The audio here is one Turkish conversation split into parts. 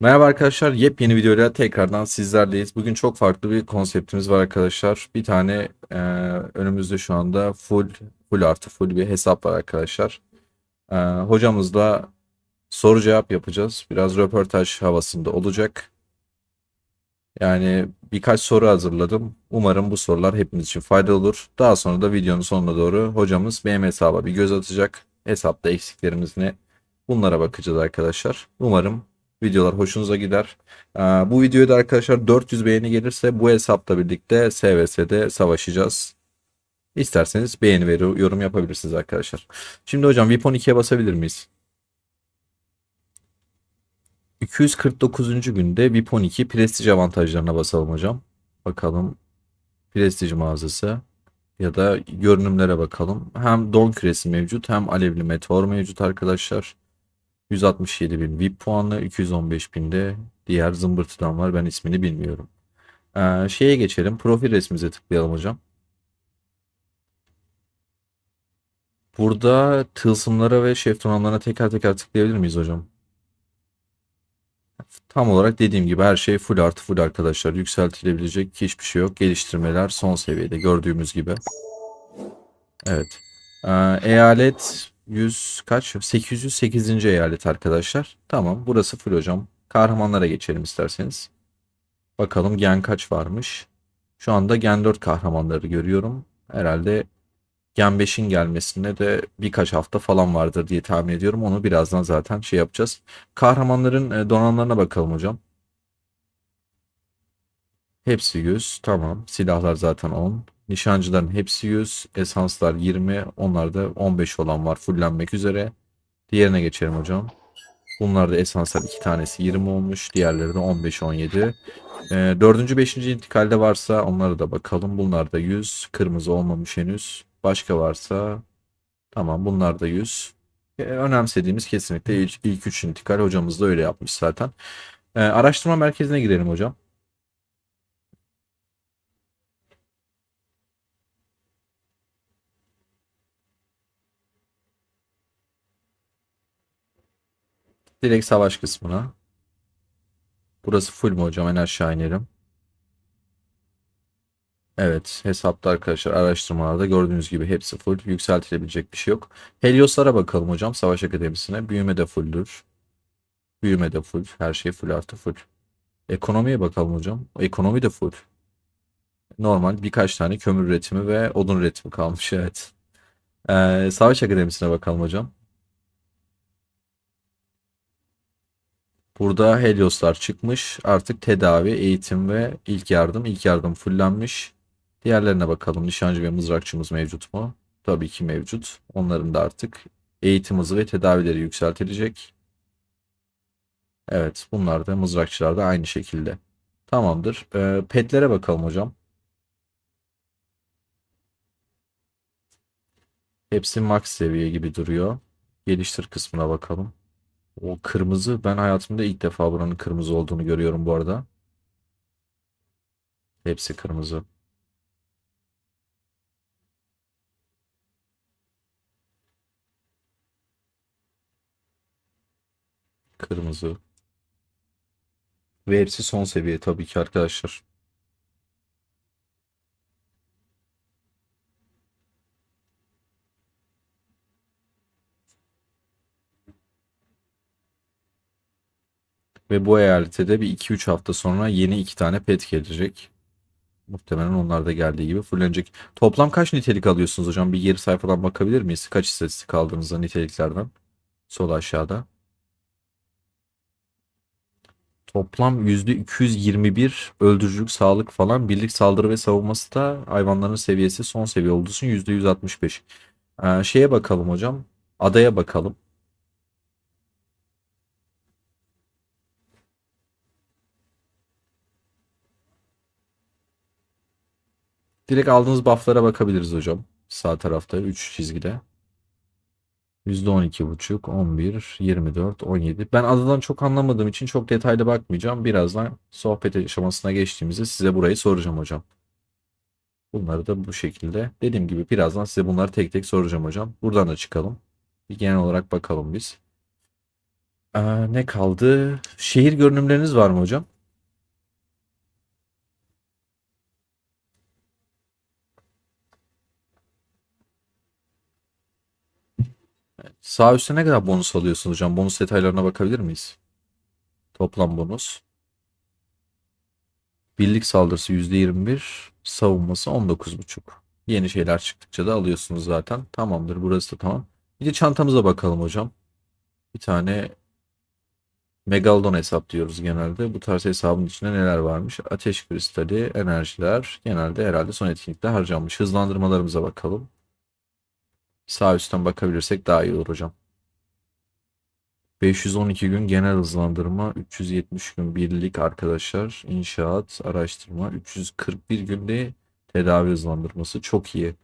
Merhaba arkadaşlar, yepyeni videoyla tekrardan sizlerleyiz. Bugün çok farklı bir konseptimiz var arkadaşlar. Bir tane önümüzde şu anda full artı full bir hesap var arkadaşlar. Hocamızla soru cevap yapacağız. Biraz röportaj havasında olacak. Yani birkaç soru hazırladım. Umarım bu sorular hepimiz için faydalı olur. Daha sonra da videonun sonuna doğru hocamız benim hesaba bir göz atacak. Hesapta eksiklerimiz ne? Bunlara bakacağız arkadaşlar. Umarım videolar hoşunuza gider. Bu videoya da arkadaşlar 400 beğeni gelirse bu hesapla birlikte SVS'de savaşacağız. İsterseniz beğeni ve yorum yapabilirsiniz arkadaşlar. Şimdi hocam VIP 12'ye basabilir miyiz? 249. günde VIP 12 prestij avantajlarına basalım hocam. Bakalım prestij mağazası ya da görünümlere bakalım. Hem don küresi mevcut hem alevli meteor mevcut arkadaşlar. 167 bin VIP puanlı, 215 bin de diğer zımbırtıdan var. Ben ismini bilmiyorum. Şeye geçelim. Profil resmimize tıklayalım hocam. Burada tılsımlara ve şeftonlarına teker teker tıklayabilir miyiz hocam? Tam olarak dediğim gibi her şey full artı full arkadaşlar. Yükseltilebilecek hiçbir şey yok. Geliştirmeler son seviyede gördüğümüz gibi. Evet. Eyalet 100 kaç? 808. eyalet arkadaşlar. Tamam, burası full hocam. Kahramanlara geçelim isterseniz. Bakalım gen kaç varmış. Şu anda gen 4 kahramanları görüyorum. Herhalde gen 5'in gelmesine de birkaç hafta falan vardır diye tahmin ediyorum. Onu birazdan zaten şey yapacağız. Kahramanların donanımlarına bakalım hocam. Hepsi 100. Tamam. Silahlar zaten 10. Nişancıların hepsi 100. Esanslar 20. Onlarda 15 olan var fullenmek üzere. Diğerine geçelim hocam. Bunlar da esanslar 2 tanesi 20 olmuş. Diğerleri de 15, 17. Dördüncü, beşinci intikalde varsa onlara da bakalım. Bunlar da 100. Kırmızı olmamış henüz. Başka varsa tamam, bunlar da 100. Önemsediğimiz kesinlikle ilk 3 intikal, hocamız da öyle yapmış zaten. Araştırma merkezine girelim hocam. Direkt savaş kısmına. Burası full mü hocam? En aşağı inelim. Evet, hesapta arkadaşlar araştırmalarda gördüğünüz gibi hepsi full. Yükseltilebilecek bir şey yok. Helioslara bakalım hocam, Savaş Akademisi'ne. Büyüme de fulldür. Büyüme de full. Her şey full artı full. Ekonomiye bakalım hocam. Ekonomi de full. Normal birkaç tane kömür üretimi ve odun üretimi kalmış, evet. Savaş Akademisi'ne bakalım hocam. Burada Helioslar çıkmış. Artık tedavi, eğitim ve ilk yardım. İlk yardım fullenmiş. Diğerlerine bakalım. Nişancı ve mızrakçımız mevcut mu? Tabii ki mevcut. Onların da artık eğitim hızı ve tedavileri yükseltilecek. Evet, bunlar da mızrakçılar da aynı şekilde. Tamamdır. Petlere bakalım hocam. Hepsi max seviye gibi duruyor. Geliştir kısmına bakalım. O kırmızı, ben hayatımda ilk defa buranın kırmızı olduğunu görüyorum bu arada. Hepsi kırmızı. Kırmızı. Ve hepsi son seviye tabii ki arkadaşlar. Ve bu eyalete de bir 2-3 hafta sonra yeni 2 tane pet gelecek. Muhtemelen onlar da geldiği gibi fullenecek. Toplam kaç nitelik alıyorsunuz hocam? Bir geri sayfadan bakabilir miyiz? Kaç istatistik aldığınızda niteliklerden? Sol aşağıda. Toplam %221 öldürücülük, sağlık falan. Birlik saldırı ve savunması da hayvanların seviyesi son seviye olduğu için %165. Şeye bakalım hocam. Adaya bakalım. Direkt aldığınız buff'lara bakabiliriz hocam. Sağ tarafta 3 çizgide. %12,5, 11, 24, 17. Ben adadan çok anlamadığım için çok detaylı bakmayacağım. Birazdan sohbet aşamasına geçtiğimizde size burayı soracağım hocam. Bunları da bu şekilde. Dediğim gibi birazdan size bunları tek tek soracağım hocam. Buradan da çıkalım. Bir genel olarak bakalım biz. Ne kaldı? Şehir görünümleriniz var mı hocam? Sağ üstte ne kadar bonus alıyorsunuz hocam? Bonus detaylarına bakabilir miyiz? Toplam bonus. Birlik saldırısı %21, savunması 19,5. Yeni şeyler çıktıkça da alıyorsunuz zaten. Tamamdır, burası da tamam. Bir de çantamıza bakalım hocam. Bir tane Megalodon hesap diyoruz genelde. Bu tarz hesabın içinde neler varmış? Ateş kristali, enerjiler. Genelde herhalde son etkinlikte harcanmış. Hızlandırmalarımıza bakalım. Sağ üstten bakabilirsek daha iyi olur hocam. 512 gün genel hızlandırma, 370 gün birlik arkadaşlar, inşaat, araştırma, 341 günde tedavi hızlandırması çok iyi.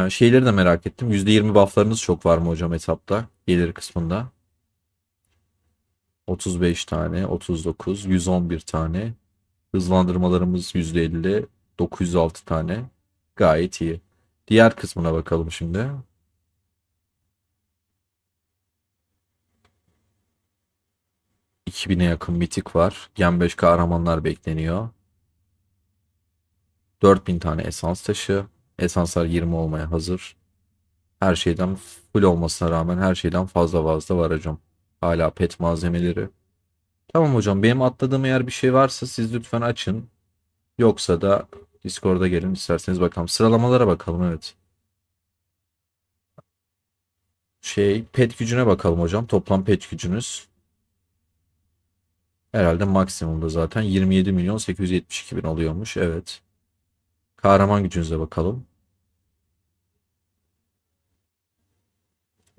Şeyleri de merak ettim. %20 bufflarınız çok var mı hocam hesapta? Gelir kısmında. 35 tane, 39, 111 tane. Hızlandırmalarımız %50, 906 tane. Gayet iyi. Diğer kısmına bakalım şimdi. 2000'e yakın mitik var. Gen 5 kahramanlar bekleniyor. 4000 tane esans taşı. Esanslar 20 olmaya hazır. Her şeyden full olmasına rağmen her şeyden fazla fazla var hocam. Hala pet malzemeleri. Tamam hocam, benim atladığım eğer bir şey varsa siz lütfen açın. Yoksa da Discord'a gelin isterseniz bakalım. Sıralamalara bakalım, evet. Pet gücüne bakalım hocam. Toplam pet gücünüz. Herhalde maksimumda zaten 27 milyon 872 bin oluyormuş. Evet. Kahraman gücünüze bakalım.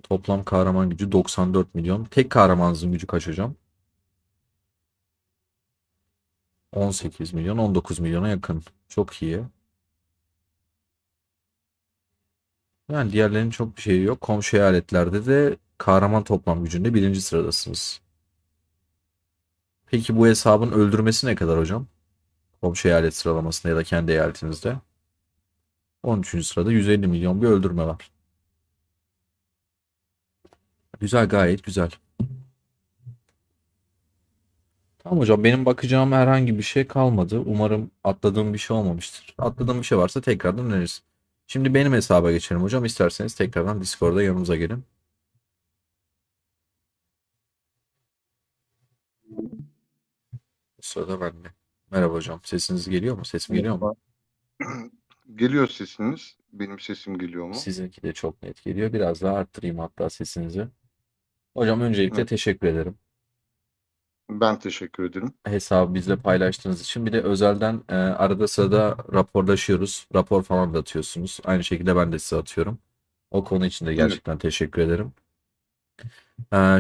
Toplam kahraman gücü 94 milyon. Tek kahramanınızın gücü kaç hocam? 18 milyon, 19 milyona yakın. Çok iyi. Yani diğerlerinin çok bir şeyi yok. Komşu eyaletlerde de kahraman toplam gücünde birinci sıradasınız. Peki bu hesabın öldürmesi ne kadar hocam? Komşu eyalet sıralamasında ya da kendi eyaletinizde. 13. sırada 150 milyon bir öldürme var. Güzel, gayet güzel. Tamam hocam, benim bakacağım herhangi bir şey kalmadı. Umarım atladığım bir şey olmamıştır. Atladığım bir şey varsa tekrardan öneririz. Şimdi benim hesaba geçelim hocam. İsterseniz tekrardan Discord'da yanımıza gelin. Bu sırada ben de. Merhaba hocam. Sesiniz geliyor mu? Sesim geliyor mu? Merhaba. Geliyor sesiniz. Benim sesim geliyor mu? Sizinki de çok net geliyor. Biraz daha arttırayım hatta sesinizi. Hocam öncelikle Evet, teşekkür ederim. ben teşekkür ederim. Hesabı bizle paylaştığınız için. Bir de özelden arada sırada raporlaşıyoruz. Rapor falan da atıyorsunuz. Aynı şekilde ben de size atıyorum. O konu için de Evet, gerçekten teşekkür ederim.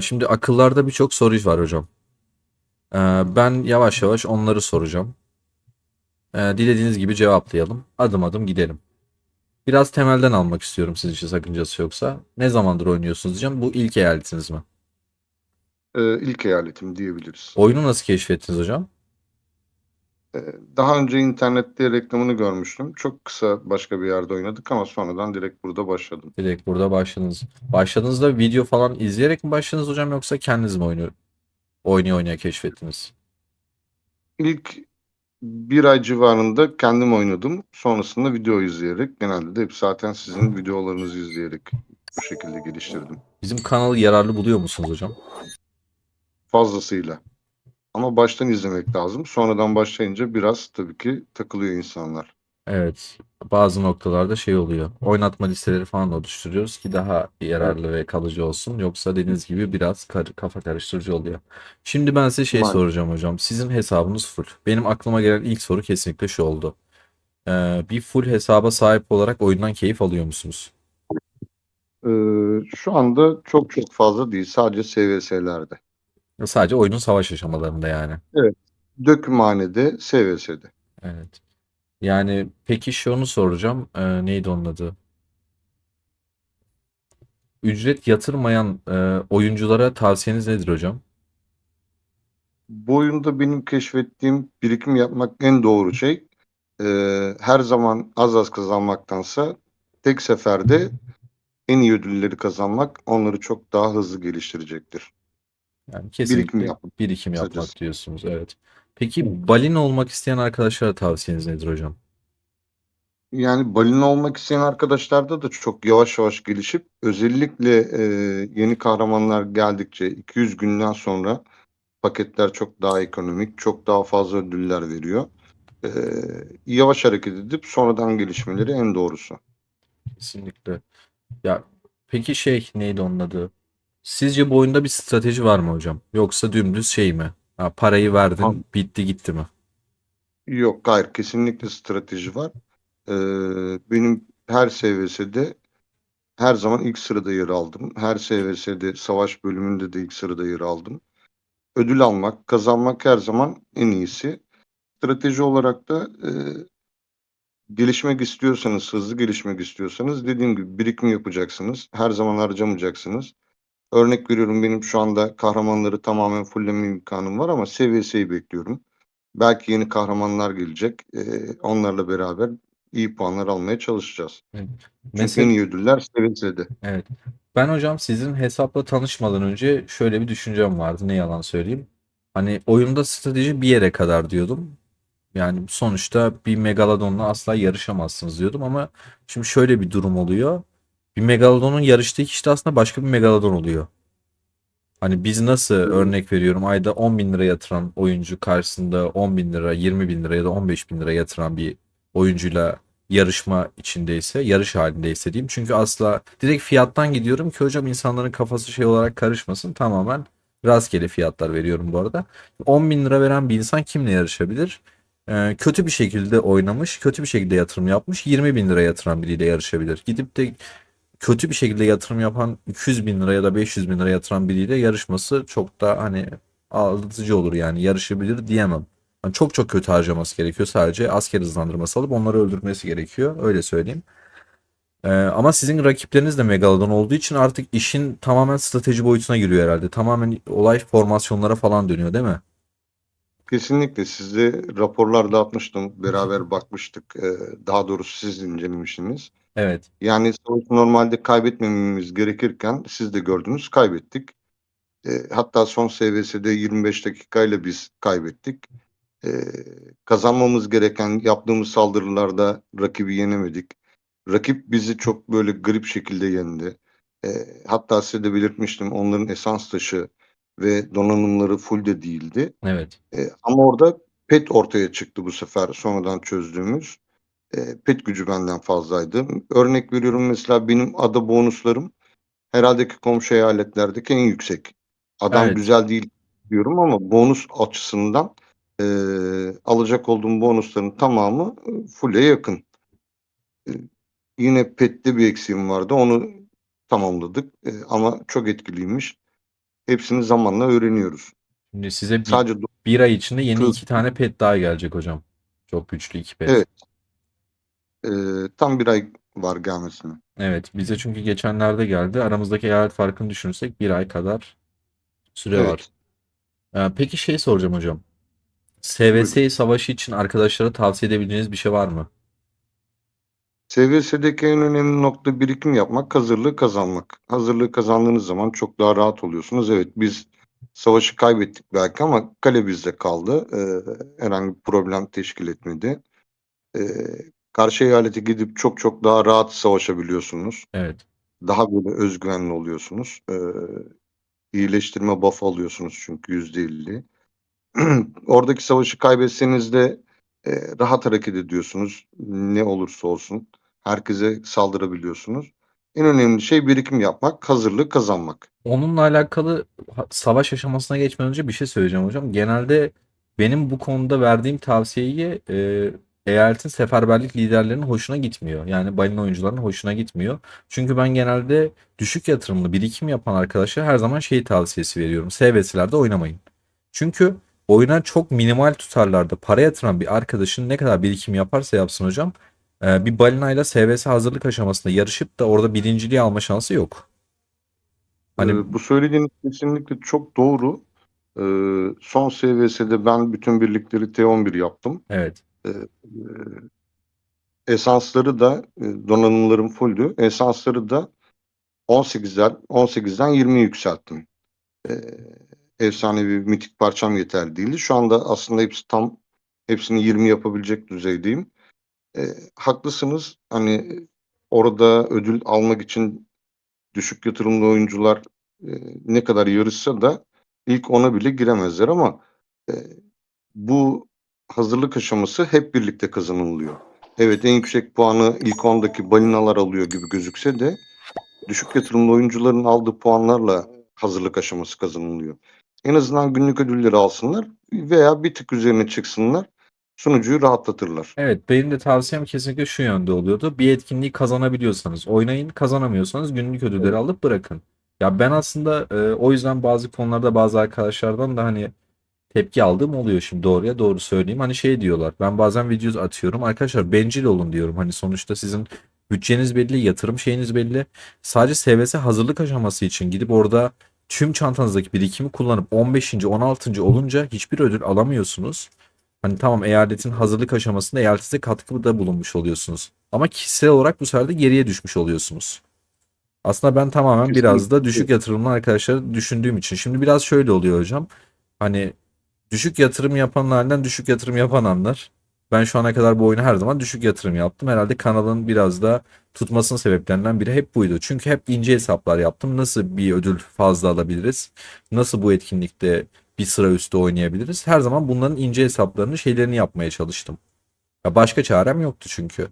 Şimdi akıllarda birçok soru var hocam. Ben yavaş yavaş onları soracağım. Dilediğiniz gibi cevaplayalım. Adım adım gidelim. Biraz temelden almak istiyorum, sizin için sakıncası yoksa. Ne zamandır oynuyorsunuz diyeceğim. Bu ilk eyaletiniz mi? ilk eyaletim diyebiliriz. Oyunu nasıl keşfettiniz hocam? Daha önce internette reklamını görmüştüm. Çok kısa başka bir yerde oynadık ama sonradan direkt burada başladım. Direkt burada başladınız. Başladığınızda video falan izleyerek mi başladınız hocam, yoksa kendiniz mi oynaya oynaya keşfettiniz? İlk bir ay civarında kendim oynadım. Sonrasında video izleyerek, genelde de hep zaten sizin videolarınızı izleyerek bu şekilde geliştirdim. Bizim kanalı yararlı buluyor musunuz hocam? Fazlasıyla. Ama baştan izlemek lazım. Sonradan başlayınca biraz tabii ki takılıyor insanlar. Evet. Bazı noktalarda şey oluyor. Oynatma listeleri falan oluşturuyoruz ki daha Evet, yararlı ve kalıcı olsun. Yoksa dediğiniz gibi biraz kafa karıştırıcı oluyor. Şimdi ben size şey maalesef. soracağım hocam. Sizin hesabınız full. Benim aklıma gelen ilk soru kesinlikle şu oldu. Bir full hesaba sahip olarak oyundan keyif alıyor musunuz? Şu anda çok çok fazla değil. Sadece SVS'lerde. Sadece oyunun savaş aşamalarında yani. Evet. Dökümhanede, SVS'de. Evet. Yani peki şunu soracağım. Neydi onun adı? Ücret yatırmayan oyunculara tavsiyeniz nedir hocam? Bu oyunda benim keşfettiğim, birikim yapmak en doğru şey. Her zaman az az kazanmaktansa tek seferde en iyi ödülleri kazanmak onları çok daha hızlı geliştirecektir. Yani Birikim kesinlikle yapmak birikim kısacası. yapmak diyorsunuz. Evet. Evet. Peki balina olmak isteyen arkadaşlara tavsiyeniz nedir hocam? Yani balina olmak isteyen arkadaşlarda da çok yavaş yavaş gelişip özellikle yeni kahramanlar geldikçe 200 günden sonra paketler çok daha ekonomik, çok daha fazla ödüller veriyor. E, Yavaş hareket edip sonradan gelişmeleri en doğrusu. Kesinlikle. Ya peki şey neydi onun adı? Sizce bu oyunda bir strateji var mı hocam? Yoksa dümdüz şey mi? Ha, parayı Ha, verdin, bitti gitti mi? yok, hayır, kesinlikle strateji var. E, Benim her SVS'de her zaman ilk sırada yer aldım. Her SVS'de savaş bölümünde de ilk sırada yer aldım. Ödül almak, kazanmak her zaman en iyisi. Strateji olarak da gelişmek istiyorsanız, hızlı gelişmek istiyorsanız dediğim gibi birikim yapacaksınız. Her zaman harcamayacaksınız. Örnek veriyorum, benim şu anda kahramanları tamamen fullleme imkanım var ama SVS'yi bekliyorum. Belki yeni kahramanlar gelecek. Onlarla beraber iyi puanlar almaya çalışacağız. Evet. Çünkü en Mesela iyi ödüller SVS'de. evet. Ben hocam sizin hesapla tanışmadan önce şöyle bir düşüncem vardı. Ne yalan söyleyeyim. Hani oyunda strateji bir yere kadar diyordum. Yani sonuçta bir Megalodon'la asla yarışamazsınız diyordum ama şimdi şöyle bir durum oluyor. Bir Megalodon'un yarıştığı kişi de aslında başka bir Megalodon oluyor. Hani biz nasıl örnek veriyorum ayda 10 bin lira yatıran oyuncu karşısında 10 bin lira, 20 bin lira ya da 15 bin lira yatıran bir oyuncuyla yarışma içindeyse, yarış halindeyse diyeyim. Çünkü asla direkt fiyattan gidiyorum ki hocam insanların kafası şey olarak karışmasın. Tamamen rastgele fiyatlar veriyorum bu arada. 10 bin lira veren bir insan kimle yarışabilir? Kötü bir şekilde oynamış, kötü bir şekilde yatırım yapmış, 20 bin lira yatıran biriyle yarışabilir. Gidip de kötü bir şekilde yatırım yapan 200 bin lira ya da 500 bin lira yatıran biriyle yarışması çok da hani aldatıcı olur yani yarışabilir diyemem. Yani çok çok kötü harcaması gerekiyor, sadece asker hızlandırması alıp onları öldürmesi gerekiyor, öyle söyleyeyim. Ama sizin rakipleriniz de Megalodon olduğu için artık işin tamamen strateji boyutuna giriyor herhalde. Tamamen olay formasyonlara falan dönüyor değil mi? Kesinlikle size raporlar dağıtmıştım. Beraber bakmıştık. Daha doğrusu siz incelemişsiniz. Evet. Yani savaşı normalde kaybetmememiz gerekirken siz de gördünüz, kaybettik. Hatta son SVS'de 25 dakikayla biz kaybettik. E, Kazanmamız gereken yaptığımız saldırılarda rakibi yenemedik. Rakip bizi çok böyle garip şekilde yendi. Hatta size de belirtmiştim, onların esans taşı ve donanımları full de değildi. Evet. Ama orada pet ortaya çıktı bu sefer sonradan çözdüğümüz. Pet gücü benden fazlaydı. Örnek veriyorum, mesela benim ada bonuslarım herhalde ki komşu eyaletlerdeki en yüksek. Adam Evet. güzel değil diyorum ama bonus açısından alacak olduğum bonusların tamamı full'e yakın. Eee, Yine pet'te bir eksiğim vardı. Onu tamamladık. Ama çok etkiliymiş. Hepsini zamanla öğreniyoruz. Şimdi size Sadece bir ay içinde yeni hız. iki tane pet daha gelecek hocam. Çok güçlü iki pet. Evet. Tam bir ay var gelmesine. Evet, bize çünkü geçenlerde geldi. Aramızdaki eyalet farkını düşünürsek bir ay kadar süre var. Evet. Peki şey soracağım hocam. Buyurun. SVS savaşı için arkadaşlara tavsiye edebileceğiniz bir şey var mı? SVS'deki en önemli nokta birikim yapmak, hazırlığı kazanmak. Hazırlığı kazandığınız zaman çok daha rahat oluyorsunuz. Evet, biz savaşı kaybettik belki ama kale bizde kaldı. Herhangi bir problem teşkil etmedi. Karşı eyalete gidip çok çok daha rahat savaşabiliyorsunuz. Evet. Daha böyle özgüvenli oluyorsunuz. İyileştirme buff alıyorsunuz çünkü %50. Oradaki savaşı kaybetseniz de rahat hareket ediyorsunuz. Ne olursa olsun. Herkese saldırabiliyorsunuz. En önemli şey birikim yapmak, hazırlığı kazanmak. Onunla alakalı savaş aşamasına geçmeden önce bir şey söyleyeceğim hocam. Genelde benim bu konuda verdiğim tavsiyeyi eyaletin seferberlik liderlerinin hoşuna gitmiyor. Yani balina oyuncularının hoşuna gitmiyor. Çünkü ben genelde düşük yatırımlı birikim yapan arkadaşlara her zaman şey tavsiyesi veriyorum. SVS'lerde oynamayın. Çünkü oyuna çok minimal tutarlarda para yatıran bir arkadaşın ne kadar birikim yaparsa yapsın hocam bir balinayla SVS hazırlık aşamasında yarışıp da orada birinciliği alma şansı yok. Hani Bu söylediğiniz kesinlikle çok doğru. Son SVS'de ben bütün birlikleri T11 yaptım. evet. Eee, Esansları da donanımlarım fulldü. Esansları da 18'den 20'ye yükselttim. Eee efsanevi mitik parçam yeterli değildi. Şu anda aslında hepsini 20 yapabilecek düzeydeyim. Haklısınız. Hani orada ödül almak için düşük yatırımlı oyuncular ne kadar yarışsa da ilk 10'a bile giremezler ama bu hazırlık aşaması hep birlikte kazanılıyor. Evet, en yüksek puanı ilk 10'daki balinalar alıyor gibi gözükse de düşük yatırımlı oyuncuların aldığı puanlarla hazırlık aşaması kazanılıyor. En azından günlük ödülleri alsınlar veya bir tık üzerine çıksınlar. Sunucuyu rahatlatırlar. Evet, benim de tavsiyem kesinlikle şu yönde oluyordu. Bir etkinliği kazanabiliyorsanız oynayın, kazanamıyorsanız günlük ödülleri Evet. alıp bırakın. Ya ben aslında o yüzden bazı konularda bazı arkadaşlardan da hani tepki aldığım oluyor, şimdi doğruya doğru söyleyeyim. Hani şey diyorlar, ben bazen video atıyorum. Arkadaşlar bencil olun diyorum. Hani sonuçta sizin bütçeniz belli, yatırım şeyiniz belli. Sadece SVS hazırlık aşaması için gidip orada tüm çantanızdaki birikimi kullanıp 15. 16. olunca hiçbir ödül alamıyorsunuz. Hani tamam, eyaletin hazırlık aşamasında eyalete katkıda bulunmuş oluyorsunuz. Ama kişisel olarak bu sefer de geriye düşmüş oluyorsunuz. Aslında ben tamamen biraz da Kesinlikle. düşük yatırımlı arkadaşları düşündüğüm için. Şimdi biraz şöyle oluyor hocam. Hani düşük yatırım yapanlardan düşük yatırım yapan anlar. Ben şu ana kadar bu oyunu her zaman düşük yatırım yaptım. Herhalde kanalın biraz da tutmasının sebeplerinden biri hep buydu. Çünkü hep ince hesaplar yaptım. Nasıl bir ödül fazla alabiliriz? Nasıl bu etkinlikte bir sıra üstü oynayabiliriz? Her zaman bunların ince hesaplarını, şeylerini yapmaya çalıştım. Ya başka çarem yoktu çünkü.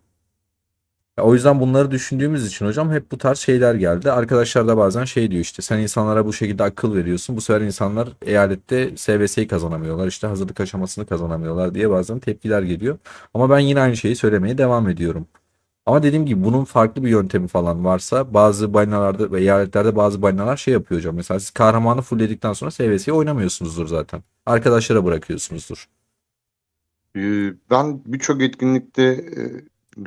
Ya o yüzden bunları düşündüğümüz için hocam hep bu tarz şeyler geldi. Arkadaşlar da bazen şey diyor, işte sen insanlara bu şekilde akıl veriyorsun. Bu sefer insanlar eyalette SVS'yi kazanamıyorlar. İşte hazırlık aşamasını kazanamıyorlar diye bazen tepkiler geliyor. Ama ben yine aynı şeyi söylemeye devam ediyorum. Ama dediğim gibi bunun farklı bir yöntemi falan varsa, bazı balinalarda ve eyaletlerde bazı balinalar şey yapıyor hocam. Mesela siz kahramanı fullledikten sonra SVS'yi oynamıyorsunuzdur zaten. Arkadaşlara bırakıyorsunuzdur. Ben birçok etkinlikte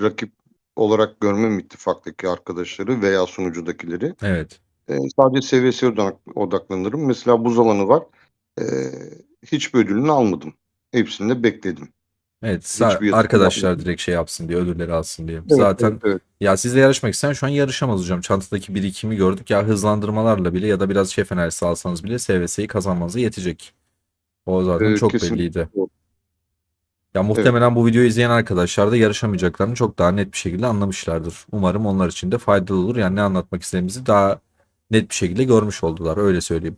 rakip olarak görmem ittifaktaki arkadaşları veya sunucudakileri. Evet. Sadece seviyesine odaklanırım. Mesela buz alanı var. E, Hiçbir ödülünü almadım. Hepsini bekledim. Evet, Hiçbir yatırım arkadaşlar yapmadım. direkt şey yapsın diye, ödülleri alsın diye. Evet, evet, Zaten evet. ya sizle yarışmak isteyen şu an yarışamaz hocam. Çantadaki birikimi gördük ya, hızlandırmalarla bile ya da biraz şef enerjisi alsanız bile SVS'yi kazanmanıza yetecek. O zaten çok Kesinlikle belliydi. doğru. Ya Evet. muhtemelen bu videoyu izleyen arkadaşlar da yarışamayacaklarını çok daha net bir şekilde anlamışlardır. Umarım onlar için de faydalı olur. Yani ne anlatmak istediğimizi daha net bir şekilde görmüş oldular, öyle söyleyeyim.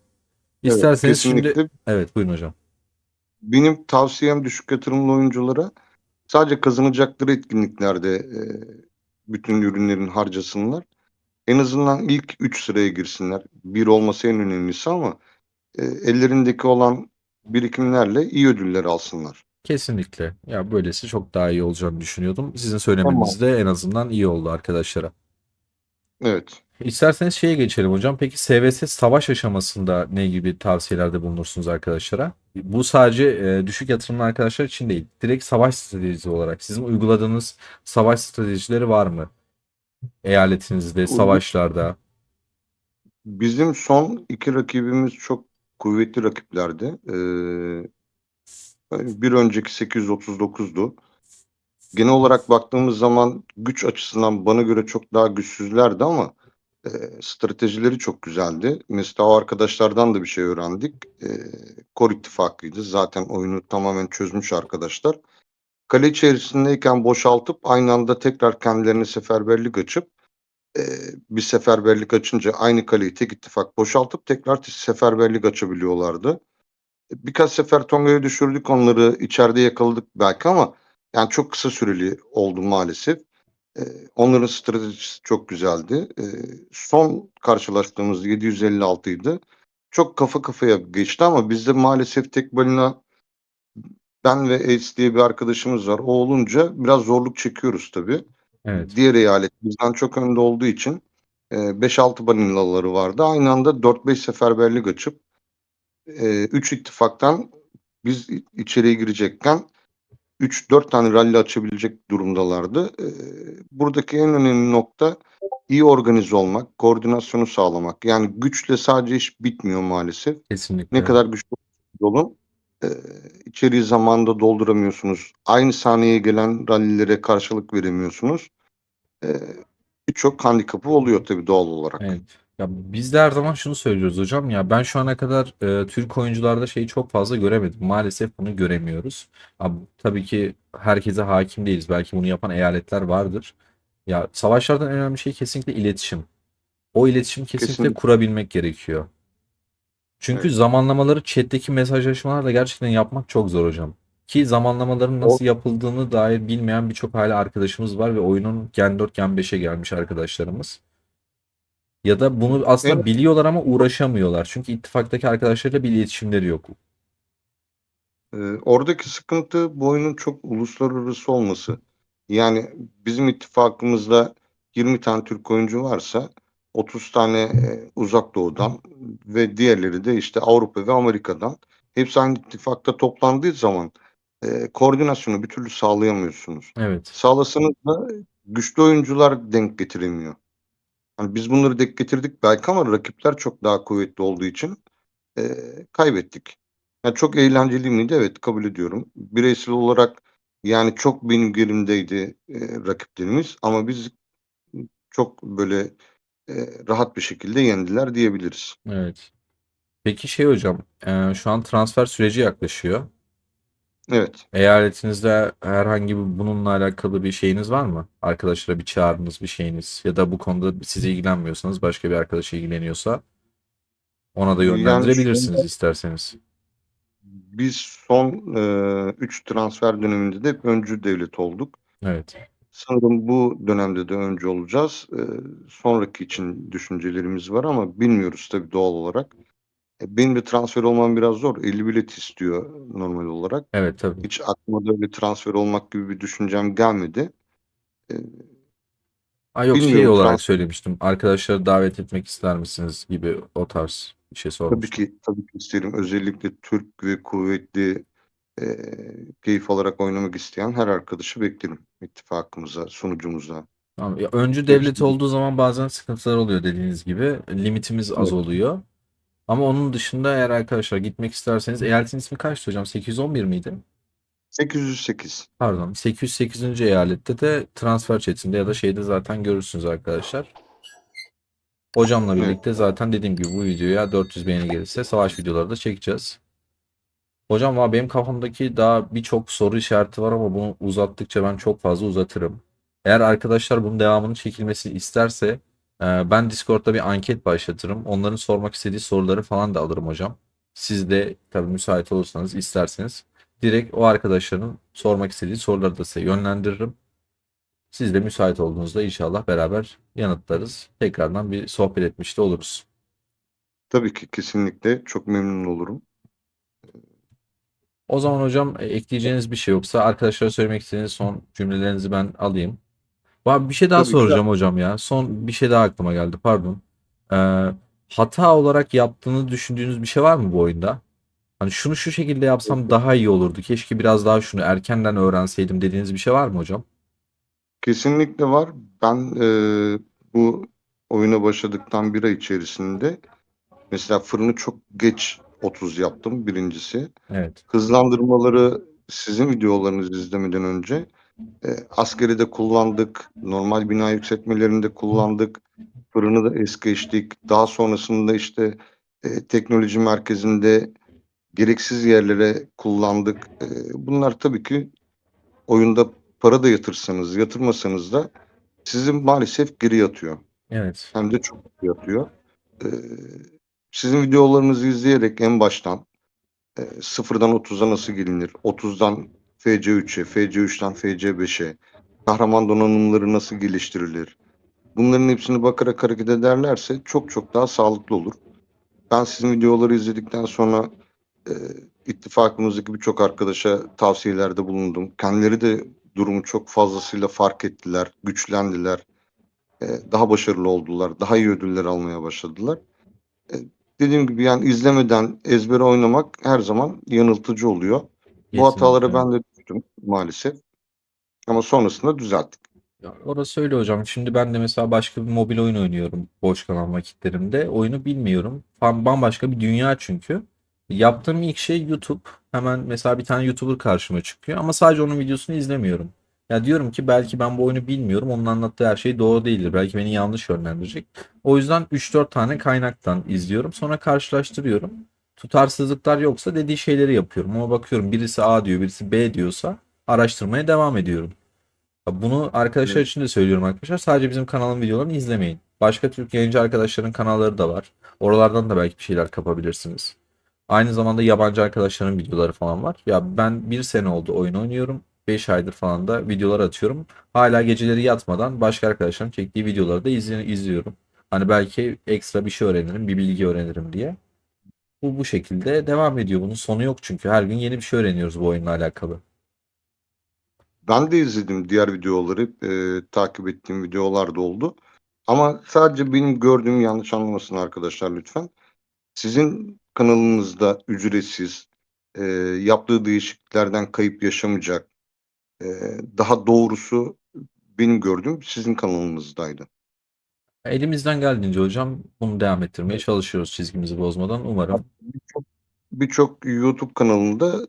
Evet. İsterseniz şimdi, Kesinlikle. evet buyurun hocam. Benim tavsiyem düşük yatırımlı oyunculara sadece kazanacakları etkinliklerde bütün ürünlerin harcasınlar. En azından ilk 3 sıraya girsinler. Bir olması en önemlisi ama ellerindeki olan birikimlerle iyi ödüller alsınlar. Kesinlikle. Ya böylesi çok daha iyi olacağını düşünüyordum. Sizin Tamam. söylemeniz de en azından iyi oldu arkadaşlara. Evet. İsterseniz şeye geçelim hocam. Peki SVS savaş aşamasında ne gibi tavsiyelerde bulunursunuz arkadaşlara? Bu sadece düşük yatırımlı arkadaşlar için değil. Direkt savaş stratejisi olarak sizin uyguladığınız savaş stratejileri var mı? Eyaletinizde, savaşlarda. Bizim son 2 rakibimiz çok kuvvetli rakiplerdi. Bir önceki 839'du. Genel olarak baktığımız zaman güç açısından bana göre çok daha güçsüzlerdi ama stratejileri çok güzeldi. Mesela o arkadaşlardan da bir şey öğrendik. Kor İttifakı'ydı. Zaten oyunu tamamen çözmüş arkadaşlar. Kale içerisindeyken boşaltıp aynı anda tekrar kendilerine seferberlik açıp bir seferberlik açınca aynı kaleyi tek ittifak boşaltıp tekrar seferberlik açabiliyorlardı. Birkaç sefer Tonga'ya düşürdük onları, içeride yakaladık belki ama yani çok kısa süreli oldu maalesef. Onların stratejisi çok güzeldi. Son karşılaştığımız 756'ydı. Çok kafa kafaya geçti ama bizde maalesef tek balina ben ve Ace diye bir arkadaşımız var. O olunca biraz zorluk çekiyoruz tabii. Evet, Diğer eyalet bizden çok önde olduğu için 5-6 balinaları vardı. Aynı anda 4-5 seferberlik açıp 3 ittifaktan biz içeriye girecekken 3-4 tane ralli açabilecek durumdalardı. Buradaki en önemli nokta iyi organize olmak, koordinasyonu sağlamak. Yani güçle sadece iş bitmiyor maalesef. Ne kesinlikle. kadar güçlü olursanız olun, eee, içeriği zamanında dolduramıyorsunuz. Aynı saniyeye gelen rallilere karşılık veremiyorsunuz. Eee, Birçok handikapı oluyor tabii doğal olarak. Evet. Ya biz de her zaman şunu söylüyoruz hocam, ya ben şu ana kadar Türk oyuncularda şeyi çok fazla göremedim. Maalesef bunu göremiyoruz. Abi, tabii ki herkese hakim değiliz. Belki bunu yapan eyaletler vardır. Ya savaşlardan en önemli şey kesinlikle iletişim. O iletişimi kesinlikle Kesinlikle. kurabilmek gerekiyor. Çünkü Evet. zamanlamaları chat'teki mesajlaşmalarla gerçekten yapmak çok zor hocam. Ki zamanlamaların O, nasıl yapıldığını dair bilmeyen birçok hala arkadaşımız var ve oyunun Gen 4 Gen 5'e gelmiş arkadaşlarımız. Ya da bunu en, aslında biliyorlar ama uğraşamıyorlar. Çünkü ittifaktaki arkadaşlarıyla bir iletişimleri yok. oradaki sıkıntı bu oyunun çok uluslararası olması. Yani bizim ittifakımızda 20 tane Türk oyuncu varsa 30 tane Uzak Doğu'dan ve diğerleri de işte Avrupa ve Amerika'dan. Hepsi aynı ittifakta toplandığı zaman koordinasyonu bir türlü sağlayamıyorsunuz. Evet. Sağlasanız da güçlü oyuncular denk getiremiyor. Hani biz bunları denk getirdik belki ama rakipler çok daha kuvvetli olduğu için kaybettik. Ya, çok eğlenceli miydi? Evet, kabul ediyorum. Bireysel olarak, yani, çok benim gerimdeydi, rakiplerimiz ama biz çok, böyle, rahat bir şekilde yendiler diyebiliriz. Evet. Peki şey hocam, şu an transfer süreci yaklaşıyor. Evet. Eyaletinizde herhangi bir bununla alakalı bir şeyiniz var mı? Arkadaşlara bir çağrınız, bir şeyiniz ya da bu konuda siz ilgilenmiyorsanız başka bir arkadaş ilgileniyorsa ona da Yani, şu yönlendirebilirsiniz anda isterseniz. biz son, 3 transfer döneminde de hep öncü devlet olduk. Evet. Sanırım bu dönemde de öncü olacağız. Sonraki için düşüncelerimiz var ama bilmiyoruz tabii doğal olarak. Benim de transfer olmam biraz zor. 50 bilet istiyor normal olarak. Evet tabii. Hiç aklıma da öyle transfer olmak gibi bir düşüncem gelmedi. Eee, Ay yok, şey bilmiyorum olarak transfer. söylemiştim. Arkadaşları davet etmek ister misiniz gibi o tarz bir şey Tabii sormuştum. ki, tabii ki isterim. Özellikle Türk ve kuvvetli, keyif alarak oynamak isteyen her arkadaşı beklerim ittifakımıza, sunucumuza. Tamam. Ya, öncü devlet Hepsini. olduğu zaman bazen sıkıntılar oluyor dediğiniz gibi. Limitimiz az Evet. oluyor. Ama onun dışında eğer arkadaşlar gitmek isterseniz eyaletin ismi kaçtı hocam? 811 miydi? 808. Pardon. 808. eyalette de transfer chatinde ya da şeyde zaten görürsünüz arkadaşlar. Hocamla Evet. birlikte zaten dediğim gibi bu videoya 400 beğeni gelirse savaş videoları da çekeceğiz. Hocam var benim kafamdaki daha birçok soru işareti var ama bunu uzattıkça ben çok fazla uzatırım. Eğer arkadaşlar bunun devamının çekilmesini isterse ben Discord'da bir anket başlatırım. Onların sormak istediği soruları falan da alırım hocam. Siz de tabii müsait olursanız isterseniz direkt o arkadaşların sormak istediği soruları da size yönlendiririm. Siz de müsait olduğunuzda inşallah beraber yanıtlarız. Tekrardan bir sohbet etmiş de oluruz. Tabii ki kesinlikle çok memnun olurum. O zaman hocam ekleyeceğiniz bir şey yoksa arkadaşlara söylemek istediğiniz son cümlelerinizi ben alayım. Bir şey daha Tabii ki. soracağım hocam ya. Son bir şey daha aklıma geldi, pardon. Ee, Hata olarak yaptığını düşündüğünüz bir şey var mı bu oyunda? Hani şunu şu şekilde yapsam daha iyi olurdu. Keşke biraz daha şunu erkenden öğrenseydim dediğiniz bir şey var mı hocam? Kesinlikle var. Ben, bu oyuna başladıktan bir ay içerisinde mesela fırını çok geç 30 yaptım birincisi. Evet. Hızlandırmaları sizin videolarınızı izlemeden önce, askeride kullandık, normal bina yükseltmelerinde kullandık, fırını da es geçtik. Daha sonrasında, işte, teknoloji merkezinde gereksiz yerlere kullandık. Bunlar tabii ki oyunda para da yatırsanız, yatırmasanız da sizi maalesef geri yatıyor. Evet. Hem de çok geri yatıyor. Eee, sizin videolarınızı izleyerek en baştan, sıfırdan 30'a nasıl gelinir, 30'dan FC3'e, FC3'ten FC5'e, kahraman donanımları nasıl geliştirilir? Bunların hepsine bakarak hareket ederlerse çok çok daha sağlıklı olur. Ben sizin videoları izledikten sonra, eee, ittifakımızdaki birçok arkadaşa tavsiyelerde bulundum. Kendileri de durumu çok fazlasıyla fark ettiler, güçlendiler. Daha başarılı oldular, daha iyi ödüller almaya başladılar. Eee, dediğim gibi, yani, izlemeden ezbere oynamak her zaman yanıltıcı oluyor. Bu hatalara Kesinlikle. ben de düştüm maalesef ama sonrasında düzelttik. Ya orası öyle hocam. Şimdi ben de mesela başka bir mobil oyun oynuyorum boş kalan vakitlerimde. Oyunu bilmiyorum. Bambaşka bir dünya çünkü. Yaptığım ilk şey YouTube. Hemen mesela bir tane YouTuber karşıma çıkıyor ama sadece onun videosunu izlemiyorum. Ya diyorum ki belki ben bu oyunu bilmiyorum. Onun anlattığı her şey doğru değildir. Belki beni yanlış yönlendirecek. O yüzden 3-4 tane kaynaktan izliyorum. Sonra karşılaştırıyorum. Tutarsızlıklar yoksa dediği şeyleri yapıyorum. Ama bakıyorum birisi A diyor, birisi B diyorsa araştırmaya devam ediyorum. Ya bunu arkadaşlar Evet. için de söylüyorum arkadaşlar. Sadece bizim kanalın videolarını izlemeyin. Başka Türk yayıncı arkadaşların kanalları da var. Oralardan da belki bir şeyler kapabilirsiniz. Aynı zamanda yabancı arkadaşların videoları falan var. Ya ben bir sene oldu oyun oynuyorum. 5 aydır falan da videolar atıyorum. Hala geceleri yatmadan başka arkadaşların çektiği videoları da izliyorum. Hani belki ekstra bir şey öğrenirim, bir bilgi öğrenirim diye. Bu şekilde devam ediyor. Bunun sonu yok çünkü her gün yeni bir şey öğreniyoruz bu oyunla alakalı. Ben de izledim diğer videoları, takip ettiğim videolar da oldu. Ama sadece benim gördüğüm, yanlış anlamasın arkadaşlar lütfen. Sizin kanalınızda ücretsiz, e, yaptığı değişikliklerden kayıp yaşamayacak, e, daha doğrusu benim gördüğüm sizin kanalınızdaydı. Elimizden geldiğince hocam bunu devam ettirmeye Evet. çalışıyoruz çizgimizi bozmadan. Umarım. Birçok YouTube kanalında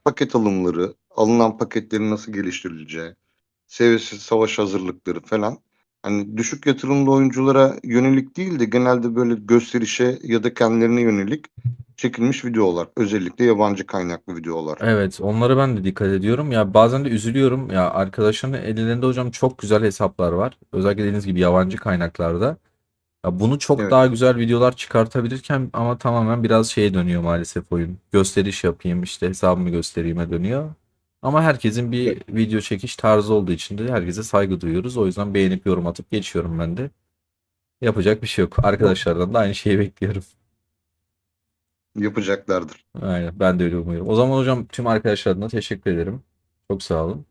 paket alımları, alınan paketlerin nasıl geliştirileceği, seviyesiz savaş hazırlıkları falan. Hani düşük yatırımlı oyunculara yönelik değil de genelde böyle gösterişe ya da kendilerine yönelik çekilmiş videolar. Özellikle yabancı kaynaklı videolar. Evet, onlara ben de dikkat ediyorum. Ya bazen de üzülüyorum. Ya arkadaşların ellerinde hocam çok güzel hesaplar var. Özellikle dediğiniz gibi yabancı kaynaklarda. Ya bunu çok Evet. daha güzel videolar çıkartabilirken ama tamamen biraz şeye dönüyor maalesef oyun. Gösteriş yapayım işte hesabımı göstereyim'e dönüyor. Ama herkesin Evet. bir video çekiş tarzı olduğu için de herkese saygı duyuyoruz. O yüzden beğenip yorum atıp geçiyorum ben de. Yapacak bir şey yok. Yok, Arkadaşlardan da aynı şeyi bekliyorum. yapacaklardır. Aynen ben de öyle umuyorum. O zaman hocam tüm arkadaşlarına teşekkür ederim. Çok sağ olun.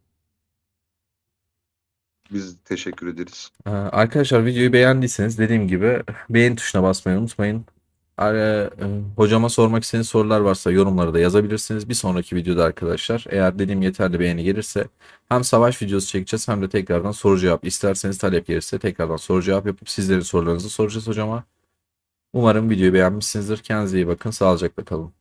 Biz teşekkür ederiz. Arkadaşlar videoyu beğendiyseniz dediğim gibi beğen tuşuna basmayı unutmayın. Hocama sormak istediğiniz sorular varsa yorumlara da yazabilirsiniz. Bir sonraki videoda arkadaşlar eğer dediğim yeterli beğeni gelirse hem savaş videosu çekeceğiz hem de tekrardan soru cevap isterseniz talep gelirse tekrardan soru cevap yapıp sizlerin sorularınızı soracağız hocama. Umarım videoyu beğenmişsinizdir. Kendinize iyi bakın. Sağlıcakla kalın.